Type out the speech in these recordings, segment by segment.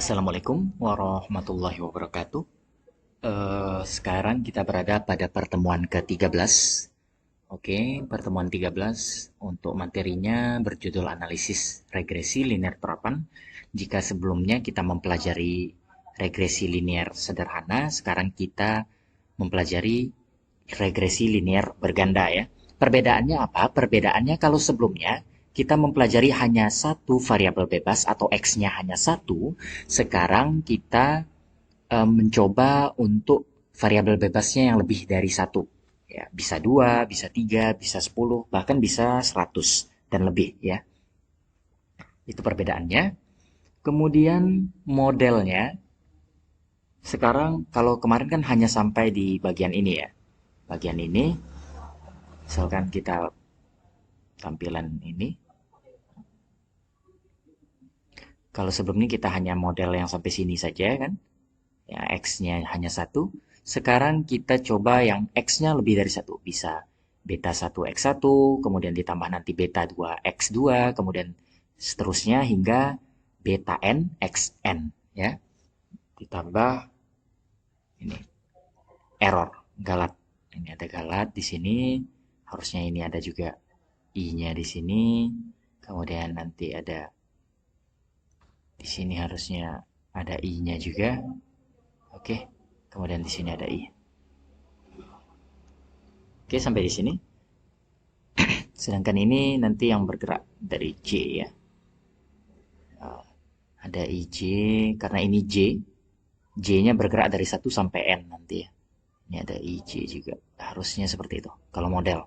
Assalamualaikum warahmatullahi wabarakatuh. Sekarang kita berada pada pertemuan ke-13. Oke, pertemuan 13 untuk materinya berjudul analisis regresi linear terapan. Jika sebelumnya kita mempelajari regresi linear sederhana, sekarang kita mempelajari regresi linear berganda ya. Perbedaannya apa? Perbedaannya kalau sebelumnya kita mempelajari hanya satu variabel bebas atau x-nya hanya satu, sekarang kita mencoba untuk variabel bebasnya yang lebih dari satu. Ya, bisa dua, bisa tiga, bisa 10, bahkan bisa 100 dan lebih ya. Itu perbedaannya. Kemudian modelnya, sekarang kalau kemarin kan hanya sampai di bagian ini ya. Bagian ini, misalkan kita tampilan ini. Kalau sebelumnya kita hanya model yang sampai sini saja kan. Ya, X-nya hanya satu. Sekarang kita coba yang X-nya lebih dari satu. Bisa beta 1 X1, kemudian ditambah nanti beta 2 X2, kemudian seterusnya hingga beta N XN. Ya. Ditambah ini error, galat. Ini ada galat di sini. Harusnya ini ada juga I-nya di sini. Kemudian nanti ada di sini harusnya ada I-nya juga. Oke. Kemudian di sini ada I. Oke, sampai di sini. Sedangkan ini nanti yang bergerak dari J ya. Ada IJ, karena ini J. J-nya bergerak dari satu sampai N nanti ya. Ini ada IJ juga. Harusnya seperti itu. Kalau model.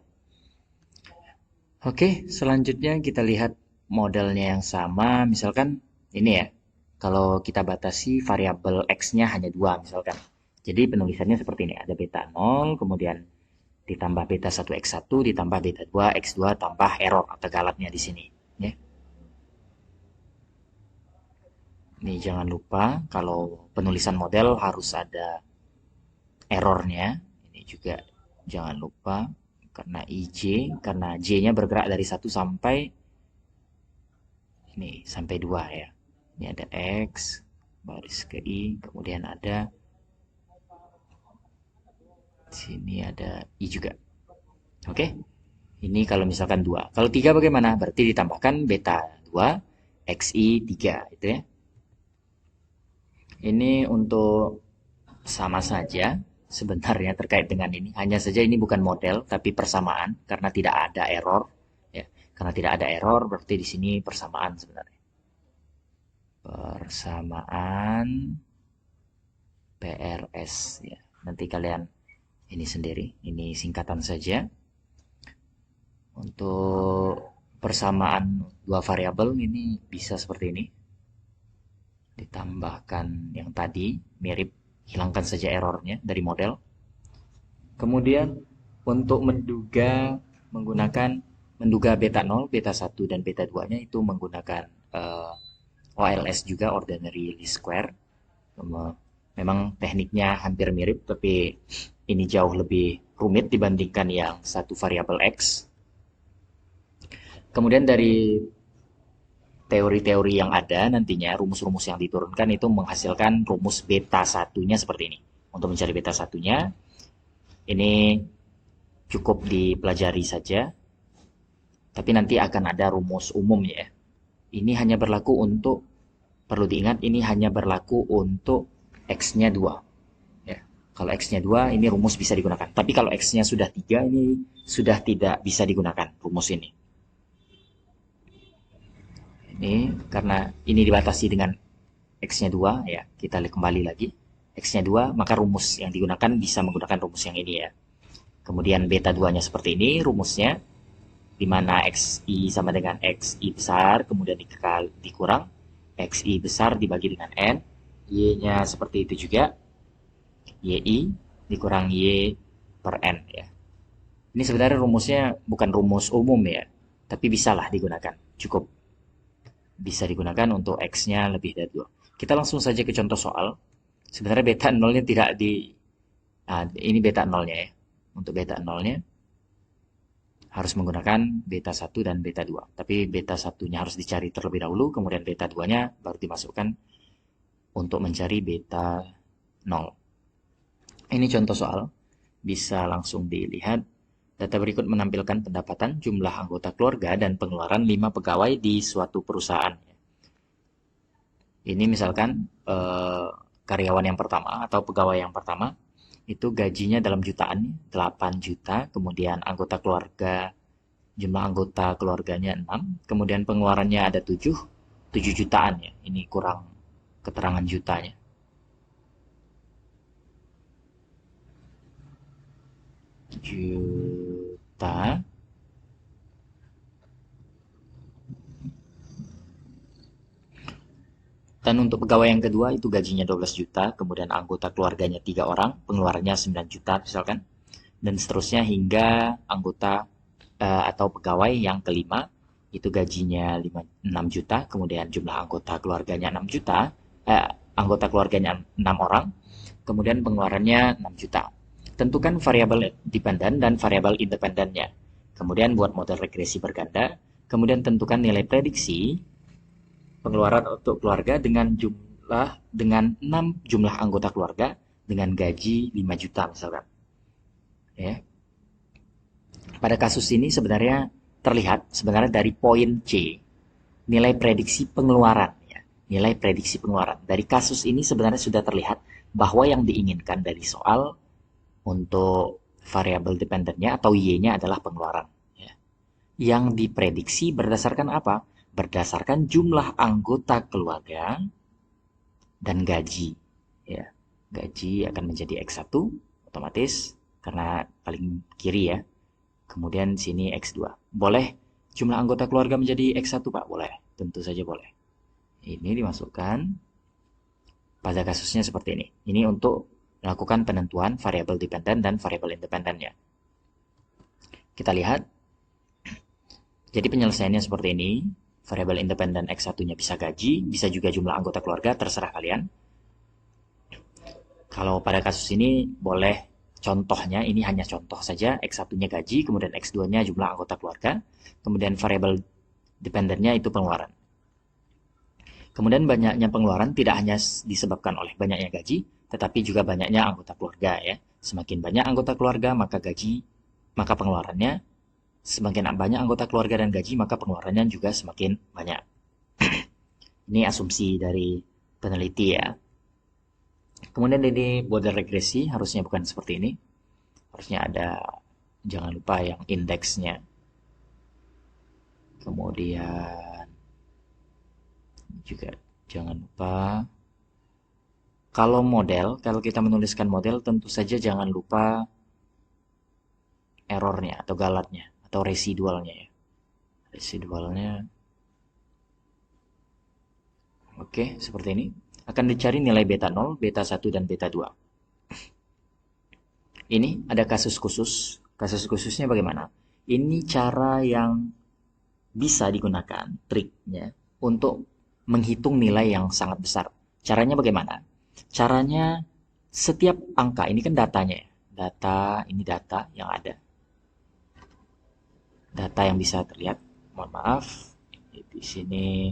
Oke, selanjutnya kita lihat modelnya yang sama. Misalkan ini ya. Kalau kita batasi variabel X-nya hanya 2 misalkan. Jadi penulisannya seperti ini. Ada beta 0, kemudian ditambah beta 1 X1, ditambah beta 2 X2, tambah error atau galatnya di sini. Ya. Ini jangan lupa kalau penulisan model harus ada errornya. Ini juga jangan lupa karena IJ, karena J-nya bergerak dari 1 sampai ini sampai 2 ya. Ini ada X, baris ke I, kemudian ada sini ada I juga. Oke. Ini kalau misalkan 2. Kalau 3 bagaimana? Berarti ditambahkan beta 2 XI 3 itu ya. Ini untuk sama saja sebenarnya terkait dengan ini. Hanya saja ini bukan model tapi persamaan karena tidak ada error ya. Karena tidak ada error berarti di sini persamaan sebenarnya. Persamaan PRS ya. Nanti kalian ini sendiri, ini singkatan saja. Untuk persamaan dua variabel ini bisa seperti ini. Ditambahkan yang tadi mirip, hilangkan saja errornya dari model. Kemudian untuk menduga beta 0, beta 1 dan beta 2-nya itu menggunakan OLS juga, ordinary least square. Memang tekniknya hampir mirip tapi ini jauh lebih rumit dibandingkan yang satu variabel X. Kemudian dari teori-teori yang ada nantinya, rumus-rumus yang diturunkan itu menghasilkan rumus beta satunya seperti ini. Untuk mencari beta satunya, ini cukup dipelajari saja, tapi nanti akan ada rumus umum ya. Ini hanya berlaku untuk, perlu diingat, ini hanya berlaku untuk X-nya 2. Ya. Kalau X-nya 2, ini rumus bisa digunakan. Tapi kalau X-nya sudah 3, ini sudah tidak bisa digunakan rumus ini. Ini karena ini dibatasi dengan X-nya 2 ya. Kita kembali lagi. X-nya 2, maka rumus yang digunakan bisa menggunakan rumus yang ini ya. Kemudian beta 2-nya seperti ini rumusnya, di mana XI sama dengan XI besar, kemudian dikurang XI besar dibagi dengan N, Y-nya seperti itu juga, YI dikurang Y per N ya. Ini sebenarnya rumusnya bukan rumus umum ya, tapi bisalah digunakan, cukup bisa digunakan untuk X-nya lebih dari 2. Kita langsung saja ke contoh soal. Sebenarnya beta 0-nya tidak ini beta 0-nya ya. Untuk beta 0-nya harus menggunakan beta 1 dan beta 2. Tapi beta 1-nya harus dicari terlebih dahulu, kemudian beta 2-nya baru dimasukkan untuk mencari beta 0. Ini contoh soal, bisa langsung dilihat. Data berikut menampilkan pendapatan, jumlah anggota keluarga, dan pengeluaran 5 pegawai di suatu perusahaan. Ini misalkan karyawan yang pertama atau pegawai yang pertama, itu gajinya dalam jutaan, 8 juta, kemudian anggota keluarga, jumlah anggota keluarganya 6, kemudian pengeluarannya ada 7 jutaan ya. Ini kurang keterangan jutanya. Juta. Dan untuk pegawai yang kedua itu gajinya 12 juta, kemudian anggota keluarganya 3 orang, pengeluarannya 9 juta misalkan. Dan seterusnya hingga anggota atau pegawai yang kelima itu gajinya 6 juta, kemudian jumlah anggota keluarganya 6 juta, anggota keluarganya 6 orang, kemudian pengeluarannya 6 juta. Tentukan variabel dependen dan variabel independennya. Kemudian buat model regresi berganda, kemudian tentukan nilai prediksi pengeluaran untuk keluarga dengan 6 jumlah anggota keluarga dengan gaji 5 juta misalkan. Ya. Pada kasus ini sebenarnya terlihat sebenarnya dari poin C, nilai prediksi pengeluaran ya. Nilai prediksi pengeluaran. Dari kasus ini sebenarnya sudah terlihat bahwa yang diinginkan dari soal untuk variabel dependennya atau Y-nya adalah pengeluaran. Ya. Yang diprediksi berdasarkan apa? Berdasarkan jumlah anggota keluarga dan gaji. Ya. Gaji akan menjadi X1 otomatis karena paling kiri ya. Kemudian sini X2. Boleh jumlah anggota keluarga menjadi X1 Pak? Boleh. Tentu saja boleh. Ini dimasukkan pada kasusnya seperti ini. Ini untuk melakukan penentuan variabel dependen dan variabel independennya. Kita lihat. Jadi penyelesaiannya seperti ini. Variabel independen X1-nya bisa gaji, bisa juga jumlah anggota keluarga, terserah kalian. Kalau pada kasus ini boleh contohnya, ini hanya contoh saja, X1-nya gaji, kemudian X2-nya jumlah anggota keluarga, kemudian variabel dependennya itu pengeluaran. Kemudian banyaknya pengeluaran tidak hanya disebabkan oleh banyaknya gaji, tetapi juga banyaknya anggota keluarga ya. Semakin banyak anggota keluarga, maka pengeluarannya, semakin banyak anggota keluarga dan gaji, maka pengeluarannya juga semakin banyak. Ini asumsi dari peneliti ya. Kemudian ini model regresi harusnya bukan seperti ini. Harusnya ada, jangan lupa yang indeksnya. Kemudian juga jangan lupa kalau kita menuliskan model tentu saja jangan lupa errornya atau galatnya atau residualnya ya. Residualnya oke, seperti ini. Akan dicari nilai beta 0, beta 1 dan beta 2. Ini ada kasus khusus. Kasus khususnya bagaimana? Ini cara yang bisa digunakan triknya untuk menghitung nilai yang sangat besar. Caranya bagaimana? Caranya setiap angka, ini kan datanya ya. Ini data yang ada. Data yang bisa terlihat. Mohon maaf, di sini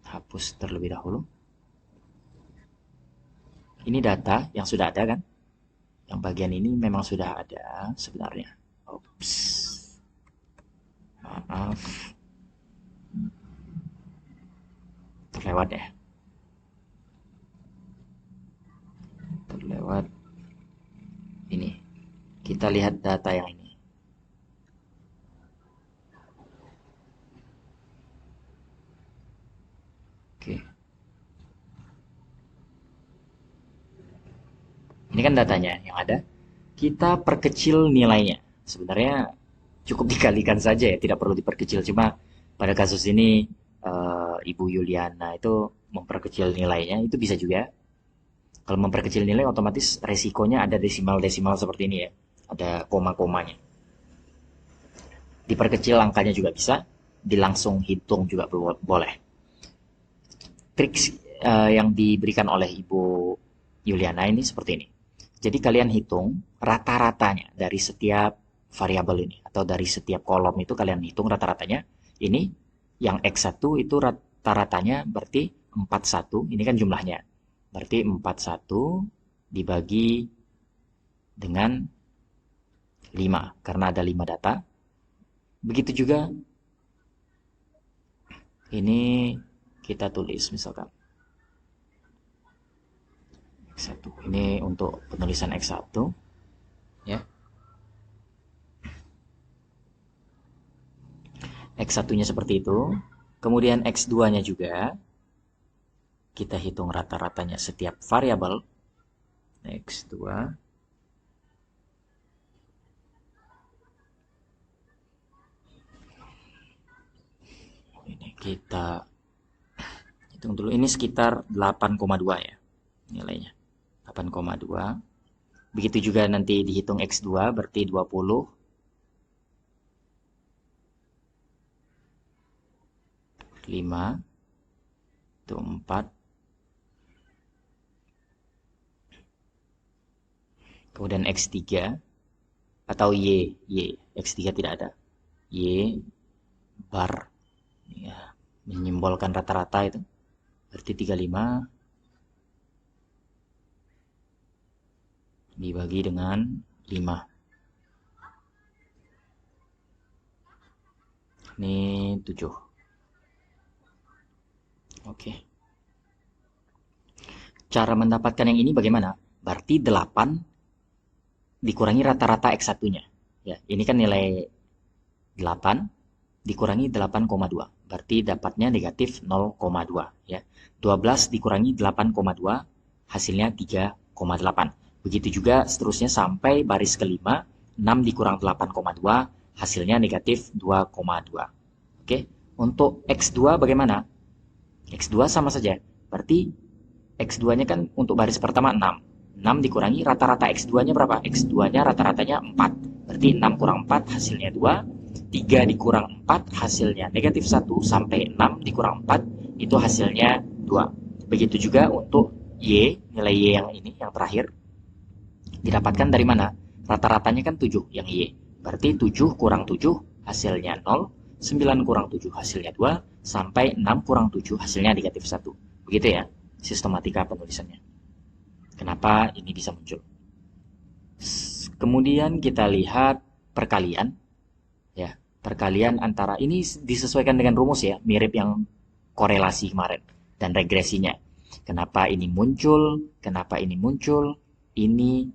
hapus terlebih dahulu. Ini data yang sudah ada kan? Yang bagian ini memang sudah ada sebenarnya. Oops. Maaf. Terlewat ya. Terlewat. Ini. Kita lihat data yang ini. Oke. Ini kan datanya yang ada. Kita perkecil nilainya. Sebenarnya cukup dikalikan saja ya, tidak perlu diperkecil. Cuma pada kasus ini Ibu Yuliana itu memperkecil nilainya, itu bisa juga. Kalau memperkecil nilai otomatis resikonya ada desimal-desimal seperti ini ya. Ada koma-komanya. Diperkecil angkanya juga bisa, dilangsung hitung juga boleh. Trik yang diberikan oleh Ibu Yuliana ini seperti ini. Jadi kalian hitung rata-ratanya dari setiap variabel ini atau dari setiap kolom itu kalian hitung rata-ratanya. Ini yang X1 itu rata-ratanya berarti 41, ini kan jumlahnya. Berarti 41 dibagi dengan 5, karena ada 5 data. Begitu juga ini kita tulis misalkan X1. Ini untuk penulisan X1 ya. X1-nya seperti itu. Kemudian X2-nya juga kita hitung rata-ratanya setiap variabel. X2 ini kita hitung dulu, ini sekitar 8,2 ya nilainya, 8,2. Begitu juga nanti dihitung X2 berarti 20, 5 itu 4, kemudian X3 atau Y, X3 tidak ada, Y bar ya, menyimbolkan rata-rata itu berarti 35 dibagi dengan 5. Ini 7. Oke. Cara mendapatkan yang ini bagaimana? Berarti 8 dikurangi rata-rata X1-nya. Ya, ini kan nilai 8 dikurangi 8,2. Berarti dapatnya negatif 0,2 ya. 12 dikurangi 8,2 hasilnya 3,8. Begitu juga seterusnya sampai baris kelima, 6 dikurang 8,2 hasilnya negatif 2,2. Oke. Untuk X2 bagaimana? X2 sama saja. Berarti X2-nya kan untuk baris pertama 6. 6 dikurangi rata-rata X2-nya berapa? X2-nya rata-ratanya 4. Berarti 6 kurang 4 hasilnya 2. 3 dikurang 4 hasilnya negatif 1. Sampai 6 dikurang 4 itu hasilnya 2. Begitu juga untuk Y, nilai Y yang ini, yang terakhir. Didapatkan dari mana? Rata-ratanya kan 7 yang Y. Berarti 7 kurang 7 hasilnya 0. 9 kurang 7 hasilnya 2. Sampai 6 kurang 7 hasilnya negatif 1. Begitu ya sistematika penulisannya. Kenapa ini bisa muncul? Kemudian kita lihat perkalian. Ya, perkalian antara ini disesuaikan dengan rumus ya, mirip yang korelasi kemarin dan regresinya. Kenapa ini muncul? Kenapa ini muncul? Ini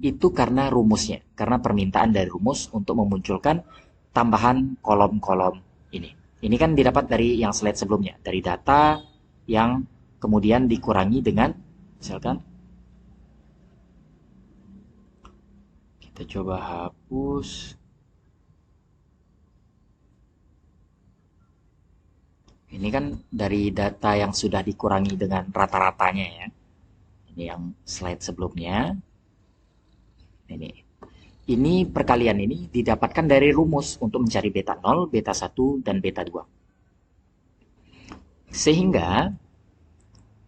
itu karena rumusnya, karena permintaan dari rumus untuk memunculkan tambahan kolom-kolom ini. Ini kan didapat dari yang slide sebelumnya, dari data yang kemudian dikurangi dengan, misalkan, kita coba hapus. Ini kan dari data yang sudah dikurangi dengan rata-ratanya ya. Ini yang slide sebelumnya. Ini perkalian ini didapatkan dari rumus untuk mencari beta 0, beta 1, dan beta 2. Sehingga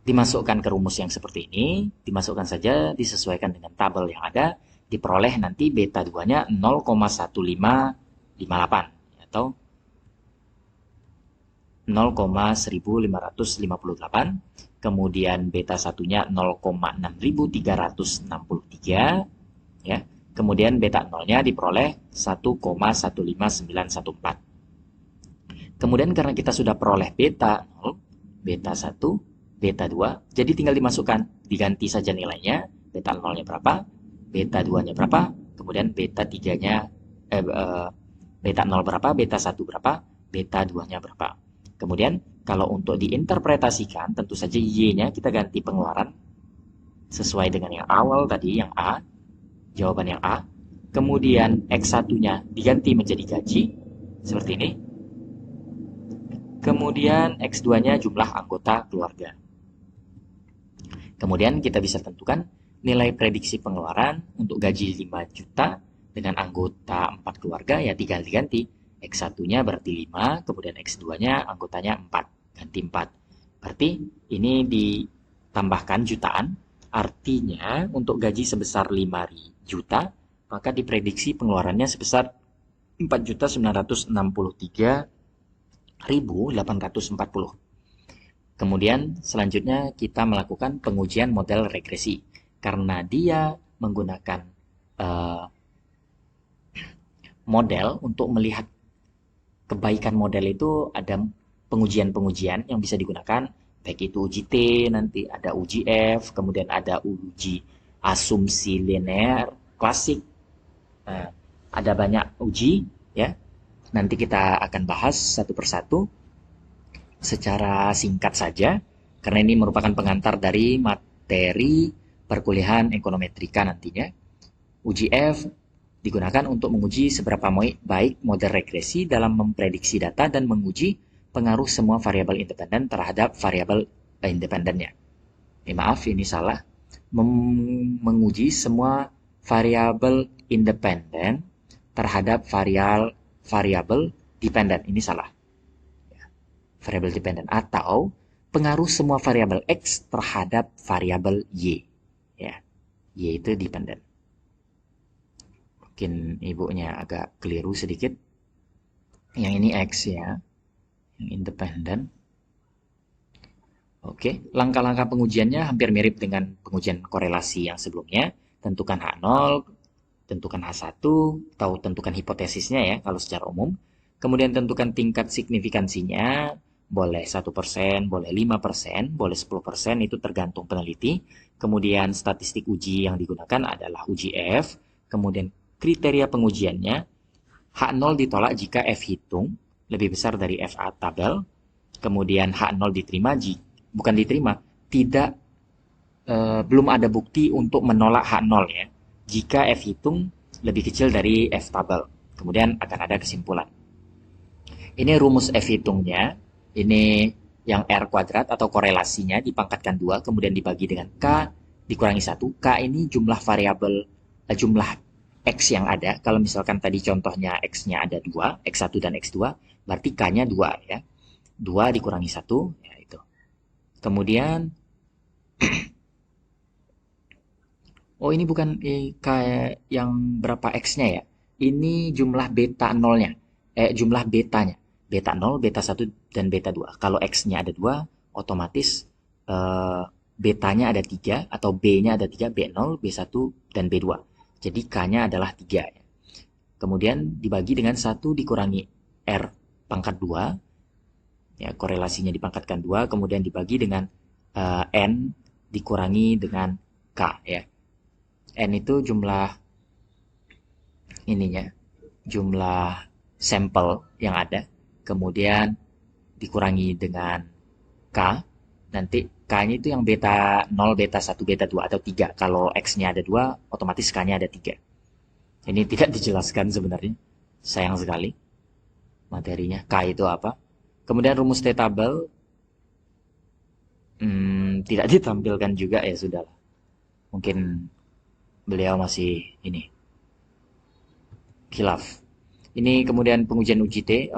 dimasukkan ke rumus yang seperti ini, dimasukkan saja, disesuaikan dengan tabel yang ada, diperoleh nanti beta 2-nya 0,1558 atau 0,1558, kemudian beta 1-nya 0,6363 ya. Kemudian beta 0-nya diperoleh 1,15914. Kemudian karena kita sudah peroleh beta 0, beta 1, beta 2, jadi tinggal dimasukkan, diganti saja nilainya, beta 0-nya berapa, beta 2-nya berapa, kemudian beta 3-nya beta 0 berapa, beta 1 berapa, beta 2-nya berapa. Kemudian kalau untuk diinterpretasikan, tentu saja Y-nya kita ganti pengeluaran sesuai dengan yang awal tadi, yang A, jawaban yang A. Kemudian X1-nya diganti menjadi gaji, seperti ini. Kemudian X2-nya jumlah anggota keluarga. Kemudian kita bisa tentukan nilai prediksi pengeluaran untuk gaji 5 juta dengan anggota 4 keluarga, ya tinggal diganti. X1-nya berarti 5, kemudian X2-nya anggotanya 4, ganti 4. Berarti ini ditambahkan jutaan, artinya untuk gaji sebesar 5 juta, maka diprediksi pengeluarannya sebesar 4.963.000 1840. Kemudian selanjutnya kita melakukan pengujian model regresi. Karena dia menggunakan model untuk melihat kebaikan model itu, ada pengujian-pengujian yang bisa digunakan, baik itu uji T, nanti ada uji F, kemudian ada uji asumsi linear, klasik. Nah, ada banyak uji ya. Nanti kita akan bahas satu persatu secara singkat saja, karena ini merupakan pengantar dari materi perkuliahan ekonometrika nantinya. Uji F digunakan untuk menguji seberapa baik model regresi dalam memprediksi data dan menguji pengaruh semua variabel independen terhadap variabel independennya. Maaf, ini salah. Menguji semua variabel independen terhadap variabel dependen. Ini salah. Variabel dependen, atau pengaruh semua variabel X terhadap variabel Y. Ya, Y itu dependen. Mungkin ibunya agak keliru sedikit. Yang ini X ya, yang independen. Oke, langkah-langkah pengujiannya hampir mirip dengan pengujian korelasi yang sebelumnya. Tentukan H0, tentukan H1, atau tentukan hipotesisnya ya kalau secara umum. Kemudian tentukan tingkat signifikansinya, boleh 1%, boleh 5%, boleh 10%, itu tergantung peneliti. Kemudian statistik uji yang digunakan adalah uji F. Kemudian kriteria pengujiannya, H0 ditolak jika F hitung lebih besar dari FA tabel. Kemudian H0 diterima, bukan diterima, tidak belum ada bukti untuk menolak H0 ya. Jika F hitung lebih kecil dari F tabel. Kemudian akan ada kesimpulan. Ini rumus F hitungnya. Ini yang R kuadrat atau korelasinya dipangkatkan 2, kemudian dibagi dengan K dikurangi 1. K ini jumlah variabel, jumlah X yang ada. Kalau misalkan tadi contohnya X-nya ada 2, X1 dan X2, berarti K-nya 2 ya. 2 dikurangi 1, ya itu. Kemudian, oh ini bukan K yang berapa X-nya ya. Ini jumlah beta 0-nya, jumlah betanya. Beta 0, beta 1, dan beta 2. Kalau X-nya ada 2, otomatis betanya ada 3, atau B-nya ada 3, B0, B1, dan B2. Jadi K-nya adalah 3. Kemudian dibagi dengan 1 dikurangi R pangkat 2. Ya, korelasinya dipangkatkan 2, kemudian dibagi dengan N dikurangi dengan K. Ya. N itu jumlah ininya, jumlah sampel yang ada. Kemudian dikurangi dengan K. Nanti K-nya itu yang beta 0, beta 1, beta 2, atau 3. Kalau X-nya ada 2, otomatis K-nya ada 3. Ini tidak dijelaskan sebenarnya. Sayang sekali materinya. K itu apa? Kemudian rumus T tabel tidak ditampilkan juga, ya sudah. Mungkin beliau masih ini khilaf. Ini kemudian pengujian uji T.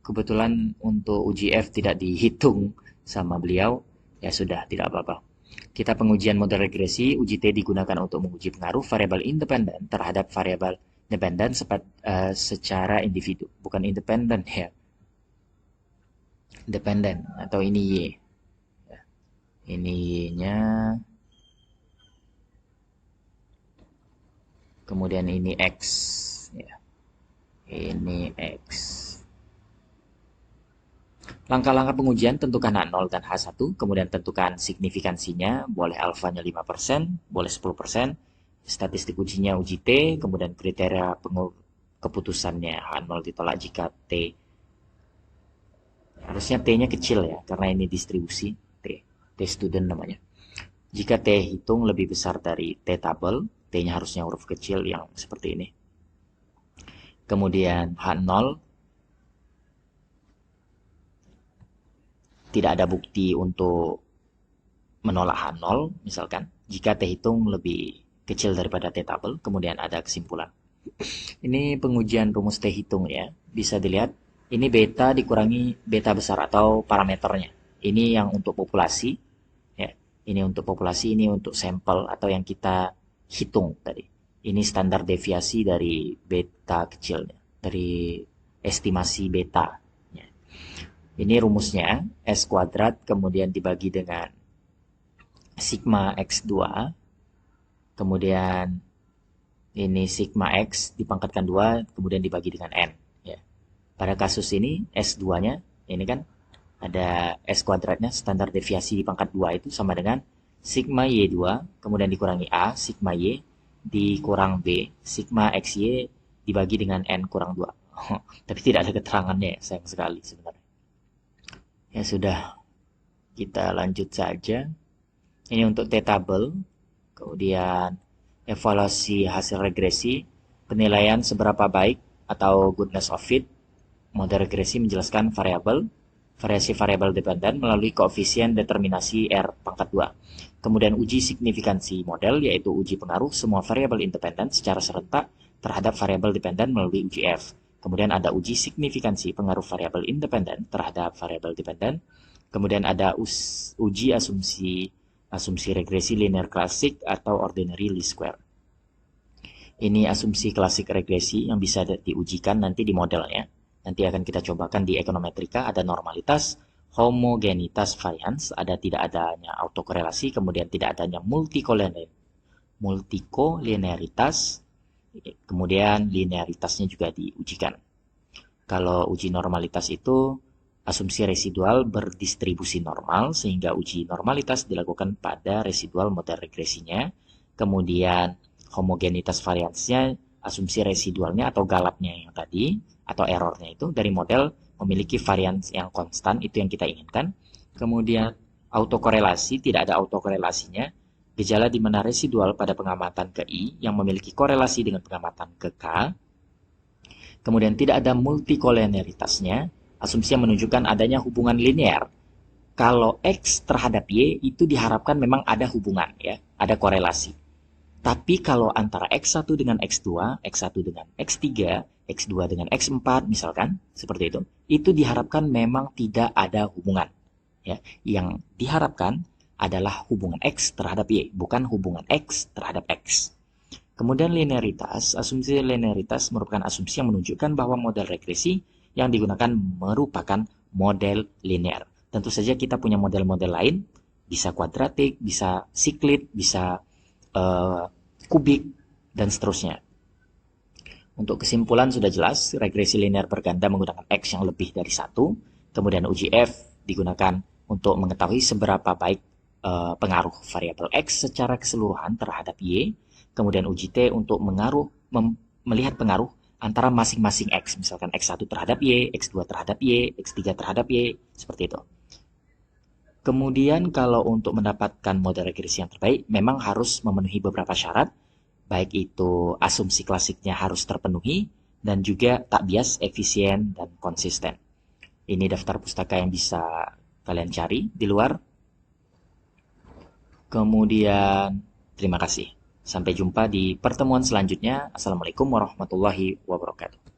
Kebetulan untuk uji F tidak dihitung sama beliau, ya sudah, tidak apa-apa. Kita pengujian model regresi, uji T digunakan untuk menguji pengaruh variabel independen terhadap variabel dependen secara individu, bukan independen ya. Dependen, atau ini Y. Ini Y-nya. Kemudian ini X ya. Ini X. Langkah-langkah pengujian, tentukan H0 dan H1, kemudian tentukan signifikansinya, boleh alfanya 5%, boleh 10%, statistik ujinya uji T, kemudian kriteria keputusannya H0 ditolak jika T, harusnya T-nya kecil ya, karena ini distribusi, T student namanya. Jika T hitung lebih besar dari T tabel, T-nya harusnya huruf kecil yang seperti ini. Kemudian H0, tidak ada bukti untuk menolak H0 misalkan. Jika T hitung lebih kecil daripada T tabel, kemudian ada kesimpulan. Ini pengujian rumus T hitung ya. Bisa dilihat, ini beta dikurangi beta besar atau parameternya. Ini yang untuk populasi. Ya. Ini untuk populasi, ini untuk sampel atau yang kita hitung tadi. Ini standar deviasi dari beta kecilnya, dari estimasi beta. Ini rumusnya, S kuadrat kemudian dibagi dengan sigma X2, kemudian ini sigma X dipangkatkan 2, kemudian dibagi dengan N. Ya. Pada kasus ini, S2-nya, ini kan ada S kuadratnya, standar deviasi di pangkat 2 itu sama dengan sigma Y2, kemudian dikurangi A, sigma Y, dikurang B, sigma XY dibagi dengan N kurang 2. Tapi tidak ada keterangannya ya, sayang sekali sebenarnya. Ya sudah, kita lanjut saja. Ini untuk T-table, kemudian evaluasi hasil regresi, penilaian seberapa baik atau goodness of fit. Model regresi menjelaskan variasi variabel dependen melalui koefisien determinasi R pangkat 2. Kemudian uji signifikansi model, yaitu uji pengaruh semua variabel independen secara serentak terhadap variabel dependen melalui uji F. Kemudian ada uji signifikansi pengaruh variabel independen terhadap variabel dependen. Kemudian ada uji asumsi regresi linear klasik atau ordinary least square. Ini asumsi klasik regresi yang bisa diujikan nanti di modelnya. Nanti akan kita cobakan di ekonometrika, ada normalitas, homogenitas varians, ada tidak adanya autokorelasi, kemudian tidak adanya multikolinearitas, kemudian linearitasnya juga diujikan. Kalau uji normalitas itu asumsi residual berdistribusi normal, sehingga uji normalitas dilakukan pada residual model regresinya. Kemudian homogenitas variansnya, asumsi residualnya atau galapnya yang tadi, atau errornya itu dari model memiliki varians yang konstan, itu yang kita inginkan. Kemudian autokorelasi, tidak ada autokorelasinya, gejala di mana residual pada pengamatan ke I yang memiliki korelasi dengan pengamatan ke K. Kemudian tidak ada multikolinearitasnya, asumsi yang menunjukkan adanya hubungan linear. Kalau X terhadap Y itu diharapkan memang ada hubungan, ya, ada korelasi. Tapi kalau antara X1 dengan X2, X1 dengan X3, X2 dengan X4 misalkan, seperti itu diharapkan memang tidak ada hubungan. Ya. Yang diharapkan adalah hubungan X terhadap Y, bukan hubungan X terhadap X. Kemudian linearitas, asumsi linearitas merupakan asumsi yang menunjukkan bahwa model regresi yang digunakan merupakan model linear. Tentu saja kita punya model-model lain, bisa kuadratik, bisa siklit, bisa kubik, dan seterusnya. Untuk kesimpulan sudah jelas, regresi linear berganda menggunakan X yang lebih dari 1, kemudian uji F digunakan untuk mengetahui seberapa baik pengaruh variabel X secara keseluruhan terhadap Y, kemudian uji T untuk melihat pengaruh antara masing-masing X, misalkan X1 terhadap Y, X2 terhadap Y, X3 terhadap Y, seperti itu. Kemudian kalau untuk mendapatkan model regresi yang terbaik, memang harus memenuhi beberapa syarat, baik itu asumsi klasiknya harus terpenuhi, dan juga tak bias, efisien, dan konsisten. Ini daftar pustaka yang bisa kalian cari di luar. Kemudian, terima kasih. Sampai jumpa di pertemuan selanjutnya. Assalamualaikum warahmatullahi wabarakatuh.